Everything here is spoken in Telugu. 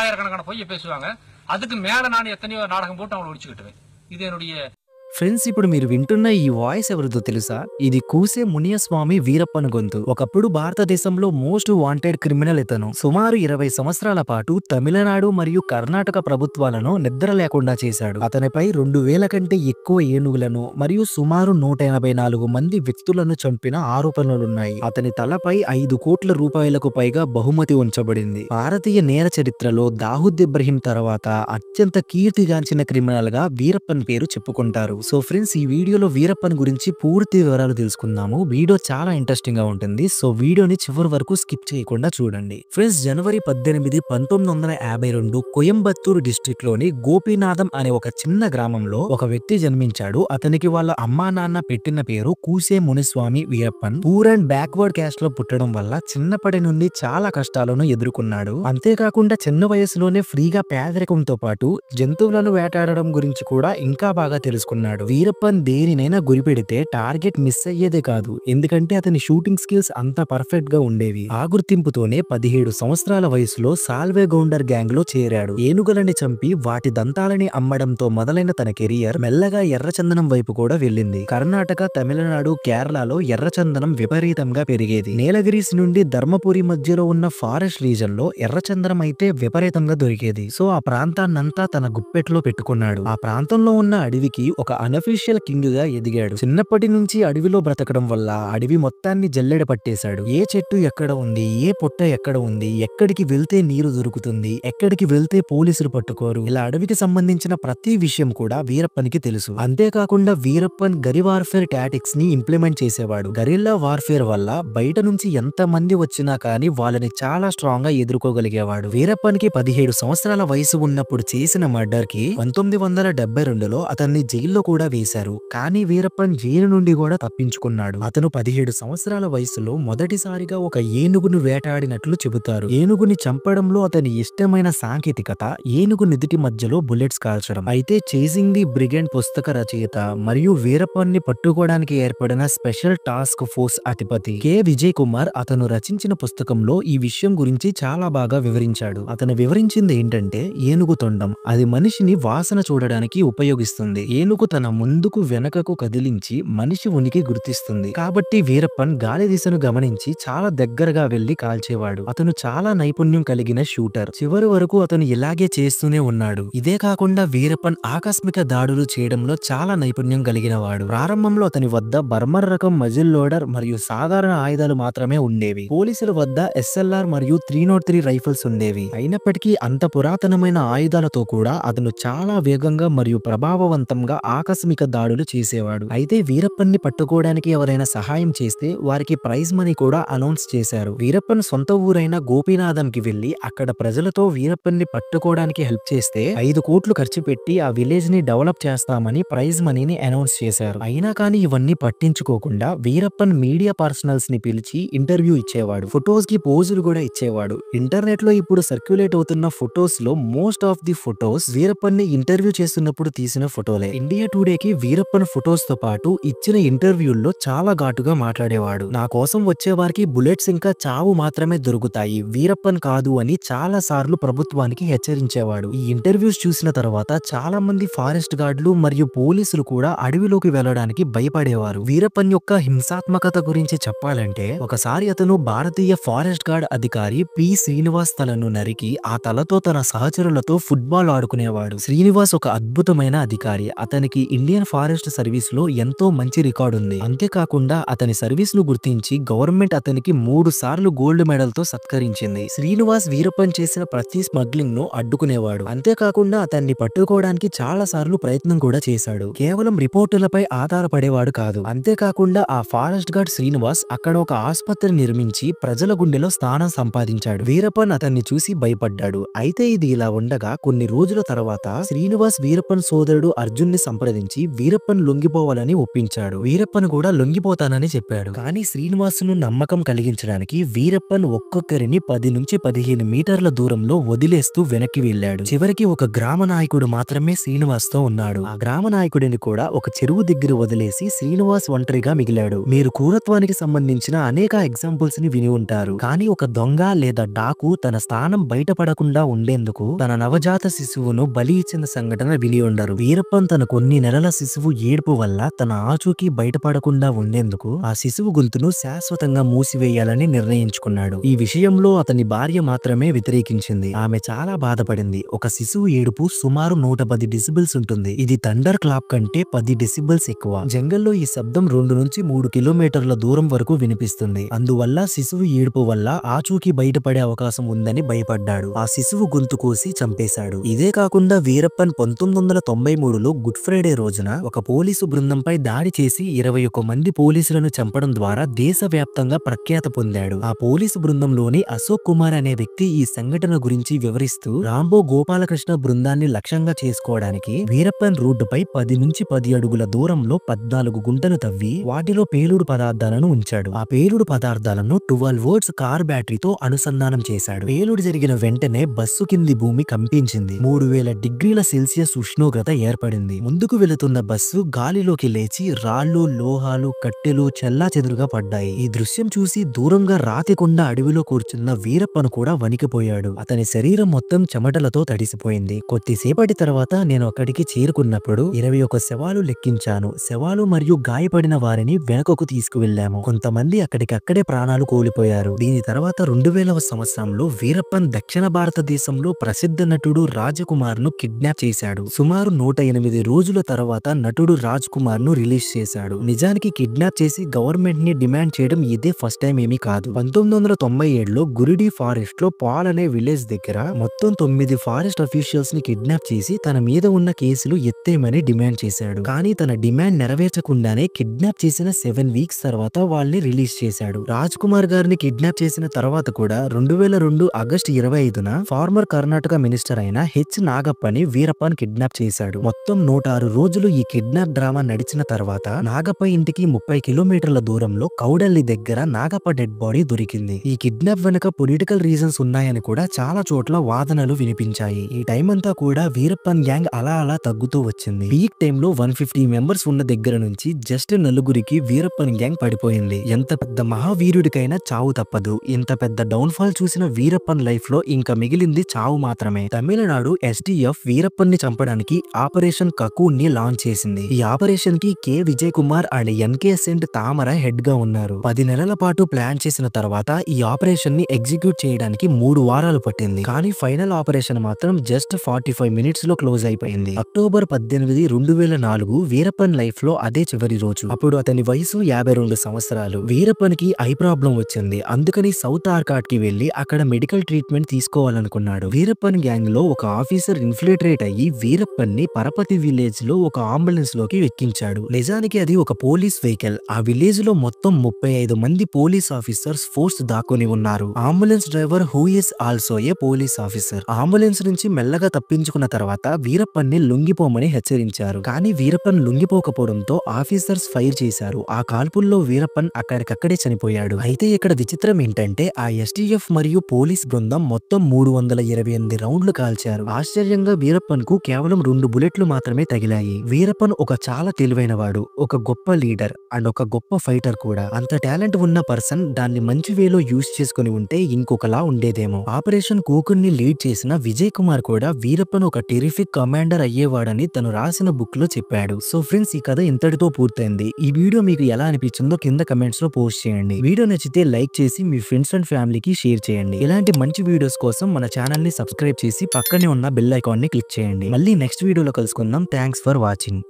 பல்லாயிரக்கணக்கான பொய்யை பேசுவாங்க. அதுக்கு மேல நான் எத்தனையோ நாடகம் போட்டு அவங்களை ஒழிச்சுக்கிட்டுவேன். இது என்னுடைய ఫ్రెండ్స్, ఇప్పుడు మీరు వింటున్న ఈ వాయిస్ ఎవరిదో తెలుసా? ఇది కూసే మునియస్వామి వీరప్పన్ గొంతు. ఒకప్పుడు భారతదేశంలో మోస్ట్ వాంటెడ్ క్రిమినల్ ఇతను. సుమారు 20 సంవత్సరాల పాటు తమిళనాడు మరియు కర్ణాటక ప్రభుత్వాలను నిద్ర లేకుండా చేశాడు. అతనిపై 2000 కంటే ఎక్కువ ఏనుగులను మరియు సుమారు 184 మంది వ్యక్తులను చంపిన ఆరోపణలున్నాయి. అతని తలపై 5 కోట్ల రూపాయలకు పైగా బహుమతి ఉంచబడింది. భారతీయ నేర చరిత్రలో దావుద్ ఇబ్రహీం తర్వాత అత్యంత కీర్తిగాంచిన క్రిమినల్ గా వీరప్పన్ పేరు చెప్పుకుంటారు. సో ఫ్రెండ్స్, ఈ వీడియోలో వీరప్పన్ గురించి పూర్తి వివరాలు తెలుసుకుందాము. వీడియో చాలా ఇంట్రెస్టింగ్ గా ఉంటుంది. సో వీడియోని చివరి వరకు స్కిప్ చేయకుండా చూడండి. ఫ్రెండ్స్, జనవరి 18, 1952 కోయంబత్తూరు డిస్ట్రిక్ట్ లోని గోపీనాథం అనే ఒక చిన్న గ్రామంలో ఒక వ్యక్తి జన్మించాడు. అతనికి వాళ్ళ అమ్మా నాన్న పెట్టిన పేరు Koose Muniswamy Veerappan. Poor and backward caste లో పుట్టడం వల్ల చిన్నప్పటి నుండి చాలా కష్టాలను ఎదుర్కొన్నాడు. అంతేకాకుండా చిన్న వయసులోనే ఫ్రీగా పేదరికంతో పాటు జంతువులను వేటాడడం గురించి కూడా ఇంకా బాగా తెలుసుకున్నాడు. వీరప్పన్ దేనినైనా గురిపెడితే టార్గెట్ మిస్ అయ్యేదే కాదు, ఎందుకంటే అతని షూటింగ్ స్కిల్స్ అంత పర్ఫెక్ట్ గా ఉండేవి. ఆ గుర్తింపుతోనే 17 సంవత్సరాల వయసులో సాల్వే గౌండర్ గ్యాంగ్ లో చేరాడు. ఏనుగులని చంపి వాటి దంతాలని అమ్మడంతో మొదలైన తన కెరియర్ మెల్లగా ఎర్రచందనం వైపు కూడా వెళ్ళింది. కర్ణాటక, తమిళనాడు, కేరళలో ఎర్రచందనం విపరీతంగా పెరిగేది. నీలగిరీస్ నుండి ధర్మపురి మధ్యలో ఉన్న ఫారెస్ట్ రీజన్ లో ఎర్రచందనం అయితే విపరీతంగా దొరికేది. సో ఆ ప్రాంతాన్నంతా తన గుప్పెట్లో పెట్టుకున్నాడు. ఆ ప్రాంతంలో ఉన్న అడవికి ఒక అనఫీషియల్ కింగ్ గా ఎదిగాడు. చిన్నప్పటి నుంచి అడవిలో బ్రతకడం వల్ల అడవి మొత్తాన్ని జల్లెడ పట్టేశాడు. ఏ చెట్టు ఎక్కడ ఉంది, ఏ పుట్ట ఎక్కడ ఉంది, ఎక్కడికి వెళ్తే నీరు దొరుకుతుంది, ఎక్కడికి వెళ్తే పోలీసులు పట్టుకోరు, ఇలా అడవికి సంబంధించిన ప్రతి విషయం కూడా వీరప్పన్కి తెలుసు. అంతేకాకుండా వీరప్పన్ గరి వార్ఫేర్ టాటిక్స్ ని ఇంప్లిమెంట్ చేసేవాడు. గరిల్లా వార్ఫేర్ వల్ల బయట నుంచి ఎంత మంది వచ్చినా కానీ వాళ్ళని చాలా స్ట్రాంగ్ గా ఎదుర్కోగలిగేవాడు. వీరప్పన్కి 17 సంవత్సరాల వయసు ఉన్నప్పుడు చేసిన మర్డర్ కి 1972లో అతన్ని జైల్లో కూడా వేశారు. కానీ వీరప్పన్ జైలు నుండి కూడా తప్పించుకున్నాడు. అతను 17 సంవత్సరాల వయసులో మొదటిసారిగా ఒక ఏనుగును వేటాడినట్లు చెబుతారు. ఏనుగుని చంపడంలో అతని ఇష్టమైన సాంకేతికత ఏనుగు నిదిటి మధ్యలో బుల్లెట్స్ కాల్చడం. అయితే చేసింగ్ ది బ్రిగేడ్ పుస్తక రచయిత మరియు వీరప్పన్ ని పట్టుకోవడానికి ఏర్పడిన స్పెషల్ టాస్క్ ఫోర్స్ అధిపతి కె విజయ్ కుమార్ అతను రచించిన పుస్తకంలో ఈ విషయం గురించి చాలా బాగా వివరించాడు. అతను వివరించింది ఏంటంటే, ఏనుగు తొండం అది మనిషిని వాసన చూడడానికి ఉపయోగిస్తుంది. ఏనుగు తన ముందుకు వెనకకు కదిలించి మనిషి ఉనికి గుర్తిస్తుంది. కాబట్టి వీరప్పన్ గాలి దిశను గమనించి చాలా దగ్గరగా వెళ్లి కాల్చేవాడు. అతను చాలా నైపుణ్యం కలిగిన షూటర్. చివరి వరకు అతను ఇలాగే చేస్తూనే ఉన్నాడు. ఇదే కాకుండా వీరప్పన్ ఆకస్మిక దాడులు చేయడంలో చాలా నైపుణ్యం కలిగిన వాడు. ప్రారంభంలో అతని వద్ద బర్మర్ రకం మజిల్ లోడర్ మరియు సాధారణ ఆయుధాలు మాత్రమే ఉండేవి. పోలీసుల వద్ద SLR మరియు 303 రైఫిల్స్ ఉండేవి. అయినప్పటికీ అంత పురాతనమైన ఆయుధాలతో కూడా అతను చాలా వేగంగా మరియు ప్రభావవంతంగా ఆకస్మిక దాడులు చేసేవాడు. అయితే వీరప్పన్ ని పట్టుకోవడానికి ఎవరైనా సహాయం చేస్తే వారికి ప్రైజ్ మనీ కూడా అనౌన్స్ చేశారు. వీరప్పన్ సొంత ఊరైన గోపీనాథం కి వెళ్లి అక్కడ ప్రజలతో వీరప్పన్ ని పట్టుకోవడానికి హెల్ప్ చేస్తే 5 కోట్లు ఖర్చు పెట్టి ఆ విలేజ్ ని డెవలప్ చేస్తామని ప్రైజ్ మనీని అనౌన్స్ చేశారు. అయినా కానీ ఇవన్నీ పట్టించుకోకుండా వీరప్పన్ మీడియా పర్సనల్స్ ని పిలిచి ఇంటర్వ్యూ ఇచ్చేవాడు. ఫొటోస్ కి పోజులు కూడా ఇచ్చేవాడు. ఇంటర్నెట్ లో ఇప్పుడు సర్క్యులేట్ అవుతున్న ఫొటోస్ లో most of the photos Veerappan ని ఇంటర్వ్యూ చేస్తున్నప్పుడు తీసిన ఫోటోలే. ఇండియా టుడేకి వీరప్పన్ ఫొటోస్ తో పాటు ఇచ్చిన ఇంటర్వ్యూల్లో చాలా ఘాటుగా మాట్లాడేవాడు. నా కోసం వచ్చేవారికి బుల్లెట్స్ ఇంకా చావు మాత్రమే దొరుకుతాయి, వీరప్పన్ కాదు అని చాలా సార్లు ప్రభుత్వానికి హెచ్చరించేవాడు. ఈ ఇంటర్వ్యూస్ చూసిన తర్వాత చాలా మంది ఫారెస్ట్ గార్డులు మరియు పోలీసులు కూడా అడవిలోకి వెళ్లడానికి భయపడేవారు. వీరప్పన్ యొక్క హింసాత్మకత గురించి చెప్పాలంటే, ఒకసారి అతను భారతీయ ఫారెస్ట్ గార్డ్ అధికారి పి శ్రీనివాస్ తలను నరికి ఆ తలతో తన సహచరులతో ఫుట్బాల్ ఆడుకునేవాడు. శ్రీనివాస్ ఒక అద్భుతమైన అధికారి. అతనికి ఇండియన్ ఫారెస్ట్ సర్వీస్ లో ఎంతో మంచి రికార్డు ఉంది. అంతేకాకుండా అతని సర్వీస్ ను గుర్తించి గవర్నమెంట్ అతనికి 3 సార్లు గోల్డ్ మెడల్ తో సత్కరించింది. శ్రీనివాస్ వీరప్పన్ చేసిన ప్రతి స్మగ్లింగ్ ను అడ్డుకునేవాడు. అంతేకాకుండా అతన్ని పట్టుకోవడానికి చాలా సార్లు ప్రయత్నం కూడా చేశాడు. కేవలం రిపోర్టులపై ఆధారపడేవాడు కాదు. అంతేకాకుండా ఆ ఫారెస్ట్ గార్డ్ శ్రీనివాస్ అక్కడ ఒక ఆసుపత్రి నిర్మించి ప్రజల గుండెలో స్థానం సంపాదించాడు. వీరప్పన్ అతన్ని చూసి భయపడ్డాడు. అయితే ఇది ఇలా ఉండగా కొన్ని రోజుల తర్వాత శ్రీనివాస్ వీరప్పన్ సోదరుడు అర్జున్ ని సంప్రదించాడు. సంప్రదించి వీరప్పన్ లొంగిపోవాలని ఒప్పించాడు. వీరప్పన్ కూడా లొంగిపోతానని చెప్పాడు. కానీ శ్రీనివాసును నమ్మకం కలిగించడానికి వీరప్పన్ ఒక్కొక్కరిని 10 నుంచి 15 మీటర్ల దూరంలో వదిలేస్తూ వెనక్కి వెళ్ళాడు. చివరికి ఒక గ్రామ నాయకుడు మాత్రమే శ్రీనివాస్ తో ఉన్నాడు. ఆ గ్రామ నాయకుడిని కూడా ఒక చెరువు దగ్గర వదిలేసి శ్రీనివాస్ ఒంటరిగా మిగిలాడు. మీరు క్రూరత్వానికి సంబంధించిన అనేక ఎగ్జాంపుల్స్ ని విని ఉంటారు. కానీ ఒక దొంగ లేదా డాకు తన స్థానం బయటపడకుండా ఉండేందుకు తన నవజాత శిశువును బలి ఇచ్చిన సంఘటన విని ఉండరు. వీరప్పన్ తన కొన్ని నెలల శిశువు ఏడుపు వల్ల తన ఆచూకీ బయటపడకుండా ఉండేందుకు ఆ శిశువు గొంతును శాశ్వతంగా మూసివేయాలని నిర్ణయించుకున్నాడు. ఈ విషయంలో అతని భార్య మాత్రమే వ్యతిరేకించింది. ఆమె చాలా బాధపడింది. ఒక శిశువు ఏడుపు సుమారు 110 డెసిబిల్స్ ఉంటుంది. ఇది థండర్ క్లాప్ కంటే 10 డెసిబిల్స్ ఎక్కువ. జంగల్లో ఈ శబ్దం 2 నుంచి 3 కిలోమీటర్ల దూరం వరకు వినిపిస్తుంది. అందువల్ల శిశువు ఏడుపు వల్ల ఆచూకీ బయటపడే అవకాశం ఉందని భయపడ్డాడు. ఆ శిశువు గొంతు కోసి చంపేశాడు. ఇదే కాకుండా వీరప్పన్ 1993లో గుడ్ ఫ్రైడే రోజున ఒక పోలీసు బృందంపై దాడి చేసి 21 మంది పోలీసులను చంపడం ద్వారా దేశవ్యాప్తంగా ప్రఖ్యాత పొందాడు. ఆ పోలీసు బృందంలోని అశోక్ కుమార్ అనే వ్యక్తి ఈ సంఘటన గురించి వివరిస్తూ రాంబో గోపాలకృష్ణ బృందాన్ని లక్ష్యంగా చేసుకోవడానికి వీరప్పన్ రోడ్డుపై 10 నుంచి 10 అడుగుల దూరంలో 14 గుంటలు తవ్వి వాటిలో పేలుడు పదార్థాలను ఉంచాడు. ఆ పేలుడు పదార్థాలను 12 వోల్ట్స్ కార్ బ్యాటరీతో అనుసంధానం చేశాడు. పేలుడు జరిగిన వెంటనే బస్సు కింది భూమి కంపించింది. 3000 డిగ్రీల సెల్సియస్ ఉష్ణోగ్రత ఏర్పడింది. ముందుకు వెళుతున్న బస్సు గాలిలోకి లేచి రాళ్లు, లోహాలు, కట్టెలు చెల్లాచెదురుగా పడ్డాయి. ఈ దృశ్యం చూసి దూరంగా రాతికొండ అడవిలో కూర్చున్న వీరప్పను కూడా వణికిపోయాడు. అతని శరీరం మొత్తం చెమటలతో తడిసిపోయింది. కొద్దిసేపటి తర్వాత నేను అక్కడికి చేరుకున్నప్పుడు 21 శవాలు లెక్కించాను. శవాలు మరియు గాయపడిన వారిని వెనకకు తీసుకువెళ్లాము. కొంతమంది అక్కడికక్కడే ప్రాణాలు కోల్పోయారు. దీని తర్వాత 2000వ సంవత్సరంలో వీరప్పన్ దక్షిణ భారతదేశంలో ప్రసిద్ధ నటుడు రాజకుమార్ ను కిడ్నాప్ చేశాడు. సుమారు 108 రోజుల తర్వాత నటుడు రాజ్ కుమార్ ను రిలీజ్ చేశాడు. నిజానికి కిడ్నాప్ చేసి గవర్నమెంట్ ని డిమాండ్ చేయడం ఇదే ఫస్ట్ టైం ఏమీ కాదు. 1997లో గురిడి ఫారెస్ట్ లో పాల్ అనే విలేజ్ దగ్గర మొత్తం 9 ఫారెస్ట్ అఫీషియల్స్ ని కిడ్నాప్ చేసి తన మీద ఉన్న కేసులు ఎత్తేయమని డిమాండ్ చేశాడు. కానీ తన డిమాండ్ నెరవేర్చకుండానే కిడ్నాప్ చేసిన 7 వీక్స్ తర్వాత వాళ్ళని రిలీజ్ చేశాడు. రాజ్ కుమార్ గారిని కిడ్నాప్ చేసిన తర్వాత కూడా 2002 ఆగస్టు 25న ఫార్మర్ కర్ణాటక మినిస్టర్ అయిన హెచ్ నాగప్పని వీరప్పన్ కిడ్నాప్ చేశాడు. మొత్తం 106 రోజులు ఈ కిడ్నాప్ డ్రామా నడిచిన తర్వాత నాగప్ప ఇంటికి 30 కిలోమీటర్ల దూరంలో కౌడల్లి దగ్గర నాగప్ప డెడ్ బాడీ దొరికింది. ఈ కిడ్నాప్ వెనక పొలిటికల్ రీజన్స్ ఉన్నాయని కూడా చాలా చోట్ల వాదనలు వినిపించాయి. ఈ టైం అంతా కూడా వీరప్పన్ గ్యాంగ్ అలా అలా తగ్గుతూ వచ్చింది. పీక్ టైంలో 150 మెంబర్స్ ఉన్న దగ్గర నుంచి జస్ట్ 4గురికి వీరప్పన్ గ్యాంగ్ పడిపోయింది. ఎంత పెద్ద మహావీరుడికైనా చావు తప్పదు. ఇంత పెద్ద డౌన్ ఫాల్ చూసిన వీరప్పన్ లైఫ్ లో ఇంకా మిగిలింది చావు మాత్రమే. తమిళనాడు ఎస్టీఎఫ్ వీరప్పన్ ని చంపడానికి ఆపరేషన్ కకూన్ ని లాంచ్ చేసింది. ఈ ఆపరేషన్ కి K Vijay Kumar and NK సెంట్ తామర హెడ్ గా ఉన్నారు. 10 నెలల పాటు ప్లాన్ చేసిన తర్వాత ఈ ఆపరేషన్ ని ఎగ్జిక్యూట్ చేయడానికి 3 వారాలు పట్టింది. కానీ ఫైనల్ ఆపరేషన్ మాత్రం జస్ట్ 45 మినిట్స్ లో క్లోజ్ అయిపోయింది. అక్టోబర్ 18, 2004 వీరప్పన్ లైఫ్ లో అదే చివరి రోజు. అప్పుడు అతని వయసు 52 సంవత్సరాలు. వీరప్పన్ కి ఐ ప్రాబ్లం వచ్చింది. అందుకని సౌత్ ఆర్కాట్ కి వెళ్లి అక్కడ మెడికల్ ట్రీట్మెంట్ తీసుకోవాలనుకున్నాడు. వీరప్పన్ గ్యాంగ్ లో ఒక ఆఫీసర్ ఇన్ఫిల్ట్రేట్ అయ్యి వీరప్పన్ ని పరపతి విలేజ్ లో ఒక అంబులెన్స్ లోకి ఎక్కించాడు. నిజానికి అది ఒక పోలీస్ వెహికల్. ఆ విలేజ్ లో మొత్తం 35 మంది పోలీస్ ఆఫీసర్స్ ఫోర్స్ దాక్కుని ఉన్నారు. Ambulance driver who is also a police officer. Ambulance నుంచి మెల్లగా తప్పించుకున్న తర్వాత వీరప్పన్ ని లొంగిపోమని హెచ్చరించారు. కానీ వీరప్పన్ లొంగిపోకపోవడంతో ఆఫీసర్స్ ఫైర్ చేశారు. ఆ కాల్పుల్లో వీరప్పన్ అక్కడికక్కడే చనిపోయాడు. అయితే ఇక్కడ విచిత్రం ఏంటంటే ఆ ఎస్టీఎఫ్ మరియు పోలీస్ బృందం మొత్తం 328 రౌండ్లు కాల్చారు. ఆశ్చర్యంగా వీరప్పన్ కు కేవలం 2 బుల్లెట్లు మాత్రమే తగిలాయి. వీరప్పన్ ఒక చాలా తెలివైన వాడు, ఒక గొప్ప లీడర్ అండ్ ఒక గొప్ప ఫైటర్ కూడా. అంత టాలెంట్ ఉన్న పర్సన్ దాన్ని మంచి వేలో యూజ్ చేసుకుని ఉంటే ఇంకొకలా ఉండేదేమో. ఆపరేషన్ కోకున్ ని లీడ్ చేసిన విజయ్ కుమార్ కూడా వీరప్పన్ ఒక టెరిఫిక్ కమాండర్ అయ్యేవాడని తను రాసిన బుక్ లో చెప్పాడు. సో ఫ్రెండ్స్, ఈ కథ ఇంతటితో పూర్తయింది. ఈ వీడియో మీకు ఎలా అనిపించిందో కింద కమెంట్స్ లో పోస్ట్ చేయండి. వీడియో నచ్చితే లైక్ చేసి మీ ఫ్రెండ్స్ అండ్ ఫ్యామిలీకి షేర్ చేయండి. ఇలాంటి మంచి వీడియోస్ కోసం మన ఛానల్ ని సబ్స్క్రైబ్ చేసి పక్కనే ఉన్న బెల్ ఐకాన్ ని క్లిక్ చేయండి. మళ్ళీ నెక్స్ట్ వీడియోలో కలుసుకుందాం. Thanks for watching.